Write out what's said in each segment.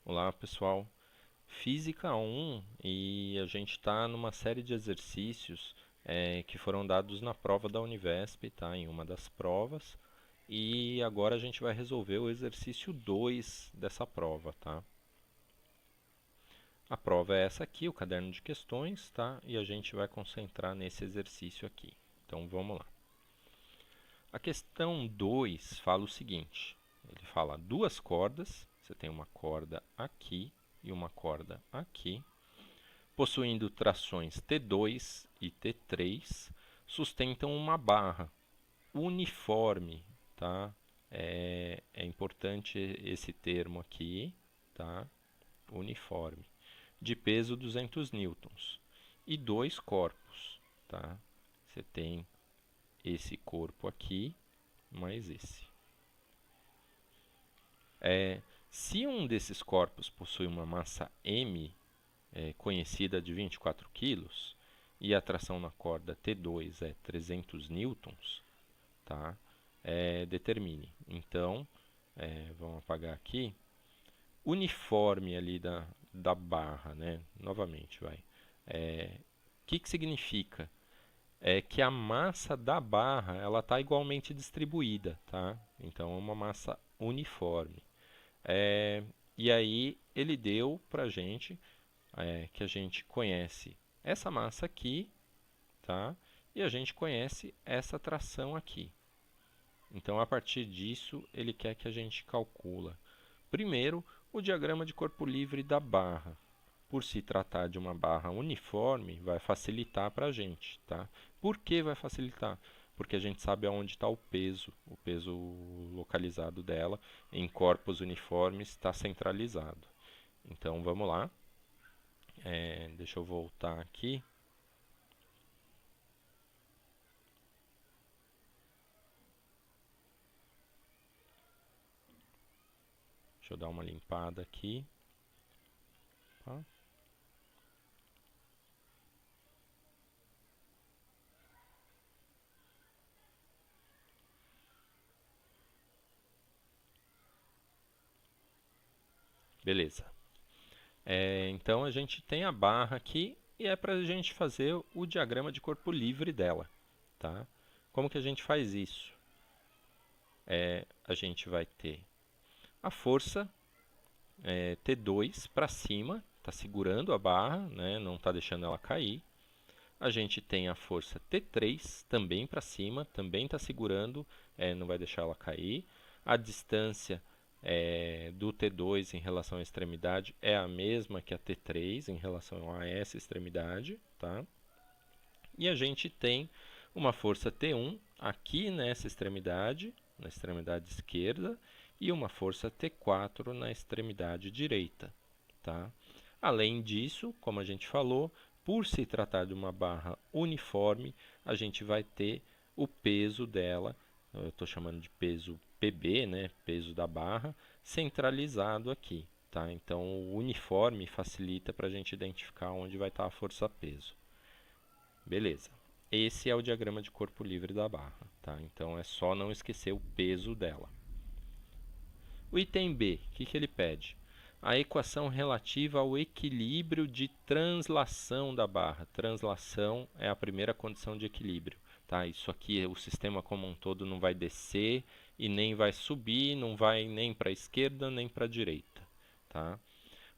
Olá pessoal, Física 1 e a gente está numa série de exercícios que foram dados na prova da Univesp, tá? Em uma das provas. E agora a gente vai resolver o exercício 2 dessa prova, tá? A prova é essa aqui, o caderno de questões, tá? E a gente vai concentrar nesse exercício aqui. Então vamos lá. A questão 2 fala o seguinte: ele fala duas cordas, você tem uma corda aqui e uma corda aqui, possuindo trações T2 e T3, sustentam uma barra uniforme, tá? É importante esse termo aqui, tá? Uniforme, de peso 200 newtons e dois corpos, tá? Você tem esse corpo aqui mais esse. Se um desses corpos possui uma massa m conhecida de 24 kg e a tração na corda T2 é 300 newtons, tá? Determine. Então, vamos apagar aqui. Uniforme ali da barra, né? Novamente, vai. O que significa? É que a massa da barra ela está igualmente distribuída, tá? Então, é uma massa uniforme. E aí ele deu para a gente que a gente conhece essa massa aqui, tá? E a gente conhece essa tração aqui. Então, a partir disso, ele quer que a gente calcula, primeiro, o diagrama de corpo livre da barra. Por se tratar de uma barra uniforme, vai facilitar para a gente, tá? Por que vai facilitar? Porque a gente sabe aonde está o peso localizado dela em corpos uniformes está centralizado. Então, vamos lá. Deixa eu voltar aqui. Deixa eu dar uma limpada aqui. Tá? Beleza. Então a gente tem a barra aqui e é para a gente fazer o diagrama de corpo livre dela. Tá? Como que a gente faz isso? A gente vai ter a força T2 para cima, está segurando a barra, né, não está deixando ela cair. A gente tem a força T3 também para cima, também está segurando, não vai deixar ela cair. A distância do T2 em relação à extremidade é a mesma que a T3 em relação a essa extremidade, tá? E a gente tem uma força T1 aqui nessa extremidade, na extremidade esquerda, e uma força T4 na extremidade direita, tá? Além disso, como a gente falou, por se tratar de uma barra uniforme, a gente vai ter o peso dela, eu estou chamando de peso PB, né, peso da barra, centralizado aqui. Tá? Então, o uniforme facilita para a gente identificar onde vai estar a força-peso. Beleza. Esse é o diagrama de corpo livre da barra. Tá? Então, é só não esquecer o peso dela. O item B, o que ele pede? A equação relativa ao equilíbrio de translação da barra. Translação é a primeira condição de equilíbrio. Tá? Isso aqui, o sistema como um todo não vai descer e nem vai subir, não vai nem para a esquerda nem para a direita. Tá?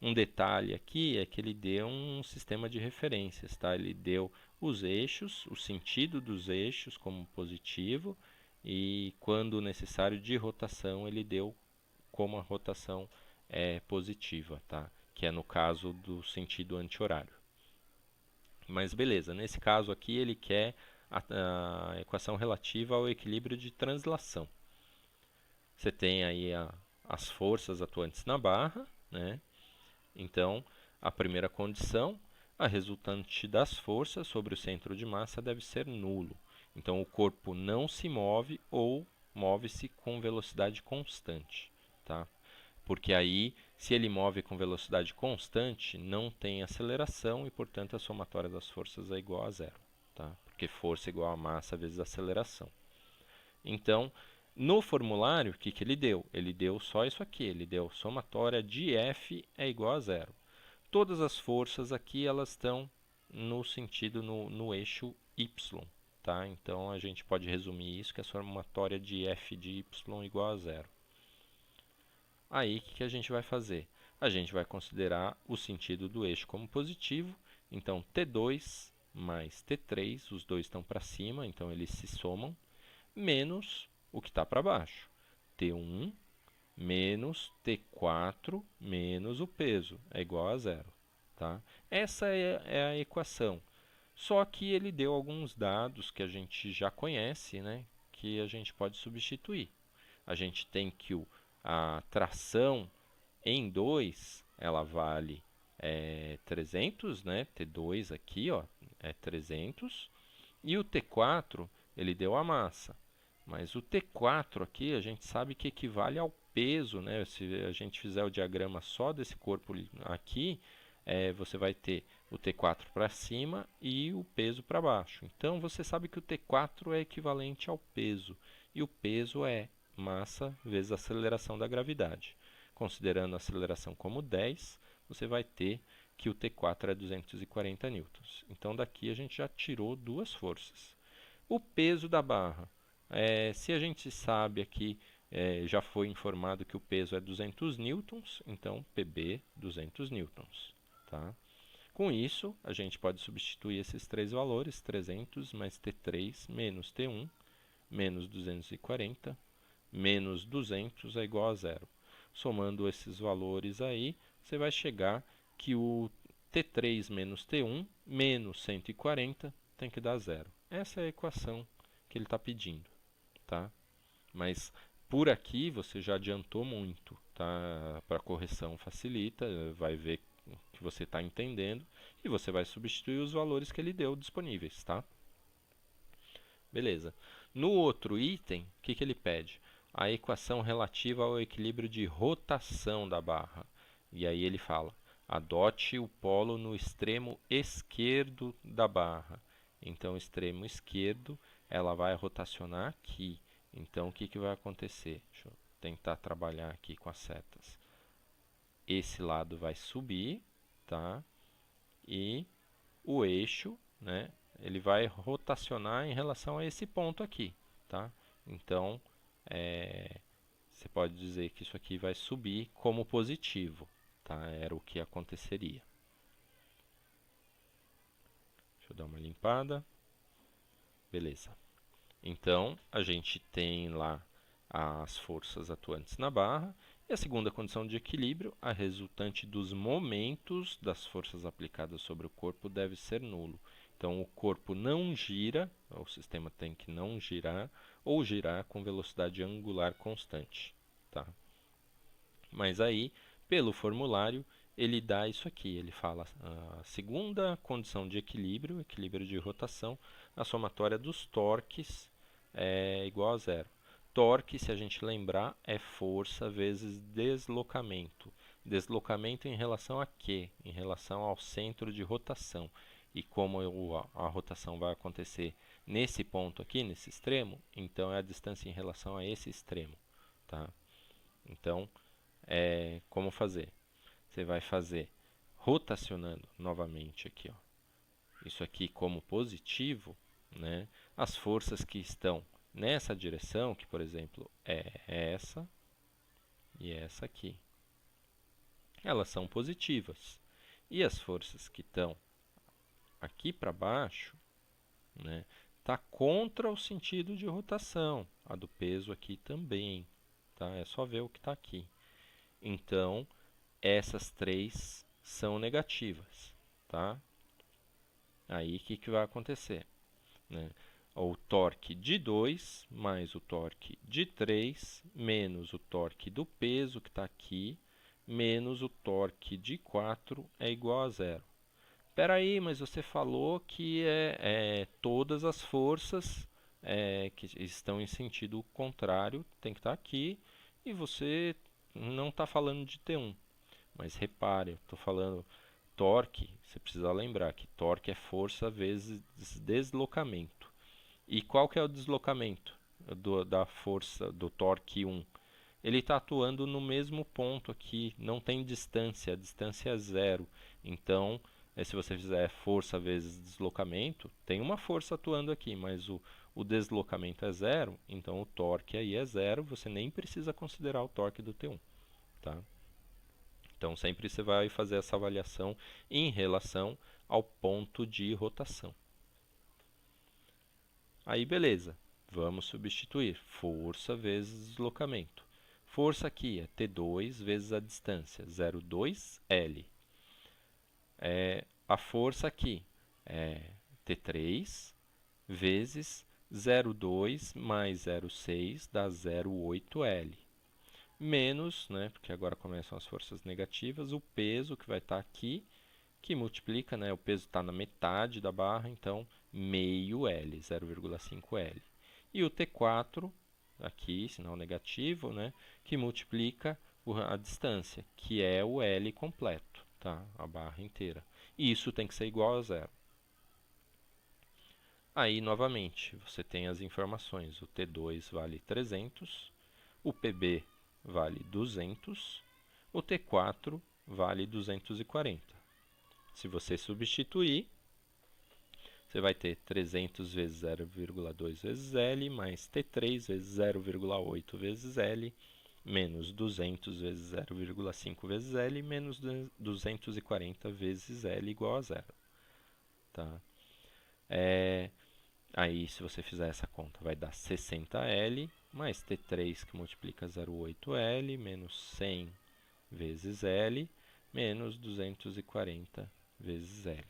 Um detalhe aqui é que ele deu um sistema de referências. Tá? Ele deu os eixos, o sentido dos eixos como positivo e, quando necessário, de rotação, ele deu como a rotação é positiva, tá? Que é no caso do sentido anti-horário. Mas beleza, nesse caso aqui ele quer a equação relativa ao equilíbrio de translação. Você tem aí as forças atuantes na barra, né? Então, a primeira condição, a resultante das forças sobre o centro de massa deve ser nulo. Então, o corpo não se move ou move-se com velocidade constante, tá? Porque aí, se ele move com velocidade constante, não tem aceleração e, portanto, a somatória das forças é igual a zero. Tá? Porque força é igual a massa vezes aceleração. Então, No formulário, o que, que ele deu? Ele deu só isso aqui, ele deu somatória de F é igual a zero. Todas as forças aqui elas estão no sentido no eixo y, tá? Então a gente pode resumir isso que a somatória de F de y igual a zero. Aí o que, que a gente vai fazer? A gente vai considerar o sentido do eixo como positivo, então T2 mais T3, os dois estão para cima, então eles se somam, menos o que está para baixo. T1 menos T4 menos o peso é igual a zero. Tá? Essa é a equação. Só que ele deu alguns dados que a gente já conhece, né, que a gente pode substituir. A gente tem que a tração em 2 ela vale 300, né? T2 aqui ó, é 300. E o T4 ele deu a massa. Mas o T4 aqui a gente sabe que equivale ao peso, né? Se a gente fizer o diagrama só desse corpo aqui, você vai ter o T4 para cima e o peso para baixo. Então você sabe que o T4 é equivalente ao peso. E o peso é massa vezes a aceleração da gravidade. Considerando a aceleração como 10, você vai ter que o T4 é 240 newtons. Então daqui a gente já tirou duas forças. O peso da barra. Se a gente sabe aqui, já foi informado que o peso é 200 newtons, então PB 200 newtons. Tá? Com isso, a gente pode substituir esses três valores, 300 mais T3 menos T1, menos 240, menos 200 é igual a zero. Somando esses valores aí, você vai chegar que o T3 menos T1 menos 140 tem que dar zero. Essa é a equação que ele está pedindo. Tá? Mas por aqui você já adiantou muito. Tá? Para correção facilita, vai ver que você está entendendo e você vai substituir os valores que ele deu disponíveis. Tá? Beleza. No outro item, o que, que ele pede? A equação relativa ao equilíbrio de rotação da barra. E aí ele fala, adote o polo no extremo esquerdo da barra. Então, o extremo esquerdo, ela vai rotacionar aqui. Então, o que, que vai acontecer? Deixa eu tentar trabalhar aqui com as setas. Esse lado vai subir, tá? E o eixo, né, ele vai rotacionar em relação a esse ponto aqui, tá? Então, você pode dizer que isso aqui vai subir como positivo, tá? Era o que aconteceria. Deixa eu dar uma limpada. Beleza. Então, a gente tem lá as forças atuantes na barra. E a segunda condição de equilíbrio, a resultante dos momentos das forças aplicadas sobre o corpo deve ser nulo. Então, o corpo não gira, o sistema tem que não girar, ou girar com velocidade angular constante. Tá? Mas aí, pelo formulário, ele dá isso aqui. Ele fala a segunda condição de equilíbrio, equilíbrio de rotação, a somatória dos torques é igual a zero. Torque, se a gente lembrar, é força vezes deslocamento. Deslocamento em relação a quê? Em relação ao centro de rotação. E como a rotação vai acontecer nesse ponto aqui, nesse extremo, então é a distância em relação a esse extremo. Tá? Então, como fazer? Você vai fazer rotacionando novamente aqui, ó. Isso aqui como positivo, né? As forças que estão nessa direção, que por exemplo é essa e essa aqui, elas são positivas. E as forças que estão aqui para baixo, né, tá contra o sentido de rotação. A do peso aqui também, tá? É só ver o que está aqui. Então, essas três são negativas, tá? Aí, o que, que vai acontecer? Né? O torque de 2 mais o torque de 3 menos o torque do peso que está aqui menos o torque de 4 é igual a zero. Espera aí, mas você falou que todas as forças que estão em sentido contrário tem que estar aqui e você não está falando de T1. Mas repare, eu estou falando torque, você precisa lembrar que torque é força vezes deslocamento. E qual que é o deslocamento? da força do torque 1, ele está atuando no mesmo ponto aqui, não tem distância, a distância é zero. Então, se você fizer força vezes deslocamento, tem uma força atuando aqui, mas o deslocamento é zero, então o torque aí é zero, você nem precisa considerar o torque do T1. Tá? Então, sempre você vai fazer essa avaliação em relação ao ponto de rotação. Aí, beleza. Vamos substituir força vezes deslocamento. Força aqui é T2 vezes a distância, 0,2 L. A força aqui é T3 vezes 0,2 mais 0,6 dá 0,8 L. Menos, né, porque agora começam as forças negativas, o peso que vai estar aqui, que multiplica, né, o peso está na metade da barra, então meio L, 0,5 L. E o T4, aqui, sinal negativo, né, que multiplica a distância, que é o L completo, tá? A barra inteira. E isso tem que ser igual a zero. Aí, novamente, você tem as informações. O T2 vale 300, o PB vale 200, o T4 vale 240. Se você substituir, você vai ter 300 vezes 0,2 vezes L, mais T3 vezes 0,8 vezes L, menos 200 vezes 0,5 vezes L, menos 240 vezes L igual a zero. Tá? Aí, se você fizer essa conta, vai dar 60L, mais T3 que multiplica 0,8L, menos 100 vezes L, menos 240 vezes L.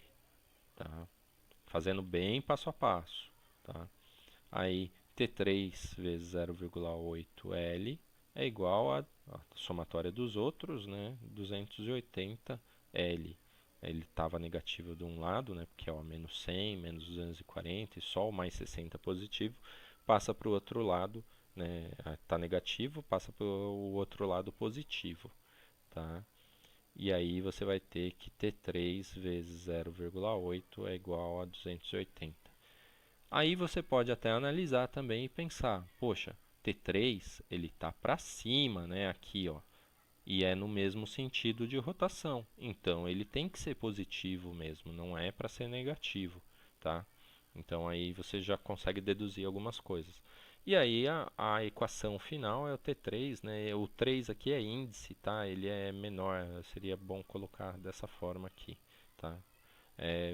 Tá? Fazendo bem passo a passo. Tá? Aí, T3 vezes 0,8L é igual a somatória dos outros, né? 280L. Ele estava negativo de um lado, né? Porque é o menos 100, menos 240 e só o mais 60 positivo. Passa para o outro lado, né? Está negativo, passa para o outro lado positivo. Tá? E aí você vai ter que T3 vezes 0,8 é igual a 280. Aí você pode até analisar também e pensar, poxa, T3 ele está para cima, né, aqui, ó, e é no mesmo sentido de rotação. Então ele tem que ser positivo mesmo, não é para ser negativo, tá? Então aí você já consegue deduzir algumas coisas. E aí a equação final é o T3, né? O 3 aqui é índice, tá? Ele é menor, seria bom colocar dessa forma aqui, tá?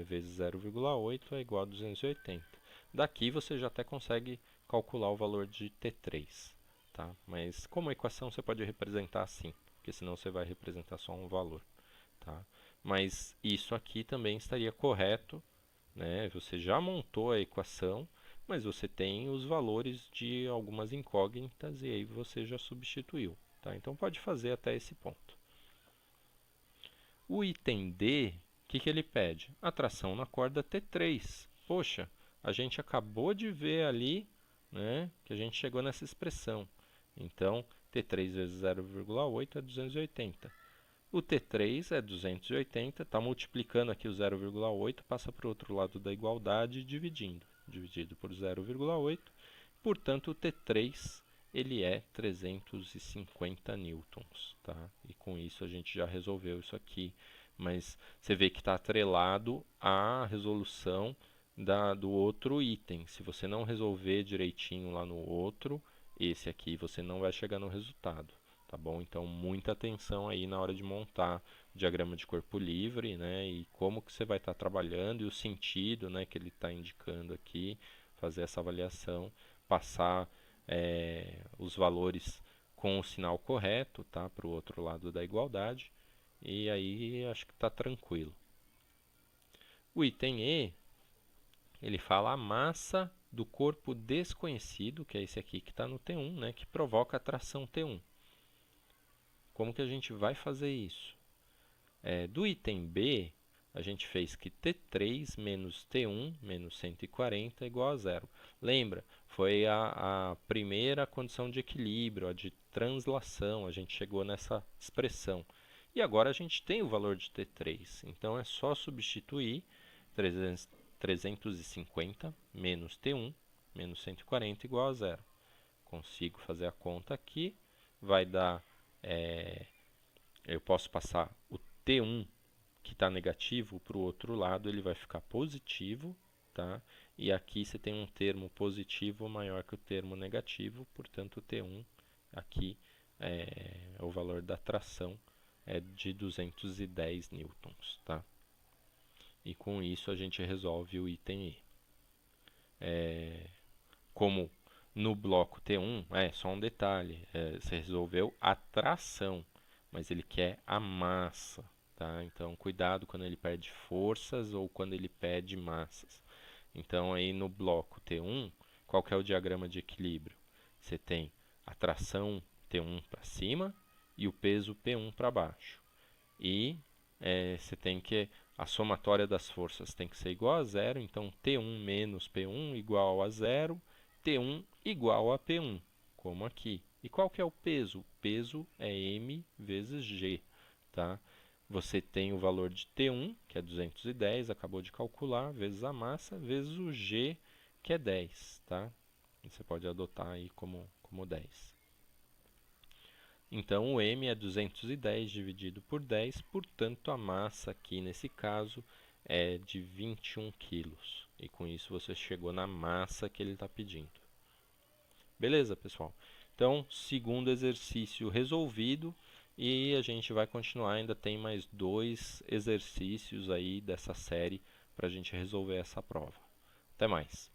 Vezes 0,8 é igual a 280. Daqui você já até consegue calcular o valor de T3, tá? Mas como equação você pode representar assim, porque senão você vai representar só um valor, tá? Mas isso aqui também estaria correto, né? Você já montou a equação, mas você tem os valores de algumas incógnitas e aí você já substituiu, tá? Então pode fazer até esse ponto. O item D, o que ele pede? Atração na corda T3. Poxa, a gente acabou de ver ali, né, que a gente chegou nessa expressão. Então, T3 vezes 0,8 é 280. O T3 é 280, está multiplicando aqui o 0,8, passa para o outro lado da igualdade dividindo. Dividido por 0,8, portanto o T3 ele é 350 newtons, tá? E com isso a gente já resolveu isso aqui, mas você vê que está atrelado à resolução do outro item. Se você não resolver direitinho lá no outro, esse aqui você não vai chegar no resultado. Tá bom? Então, muita atenção aí na hora de montar o diagrama de corpo livre, né? E como que você vai estar trabalhando e o sentido, né, que ele está indicando aqui, fazer essa avaliação, passar os valores com o sinal correto, tá? Para o outro lado da igualdade. E aí acho que está tranquilo. O item E, ele fala a massa do corpo desconhecido, que é esse aqui que está no T1, né? Que provoca a tração T1. Como que a gente vai fazer isso? Do item B, a gente fez que T3 menos T1 menos 140 é igual a zero. Lembra? Foi a primeira condição de equilíbrio, a de translação. A gente chegou nessa expressão. E agora a gente tem o valor de T3. Então é só substituir 350 menos T1 menos 140 igual a zero. consigo fazer a conta aqui. Vai dar, eu posso passar o T1 que está negativo para o outro lado, ele vai ficar positivo, tá? E aqui você tem um termo positivo maior que o termo negativo, portanto o T1 aqui o valor da tração é de 210 newtons, tá? E com isso a gente resolve o item E. Como no bloco T1, só um detalhe, você resolveu a tração, mas ele quer a massa, tá? Então cuidado quando ele pede forças ou quando ele pede massas. Então aí no bloco T1, qual que é o diagrama de equilíbrio? Você tem a tração T1 para cima e o peso P1 para baixo. E você tem que a somatória das forças tem que ser igual a zero, então T1 menos P1 igual a zero, T1 igual a P1, como aqui. E qual que é o peso? O peso é m vezes g, tá? Você tem o valor de T1, que é 210, acabou de calcular, vezes a massa, vezes o g, que é 10, tá? E você pode adotar aí como 10. Então, o m é 210 dividido por 10, portanto, a massa aqui, nesse caso, é de 21 quilos. E com isso você chegou na massa que ele está pedindo. Beleza, pessoal? Então, segundo exercício resolvido. E a gente vai continuar, ainda tem mais 2 exercícios aí dessa série para a gente resolver essa prova. Até mais!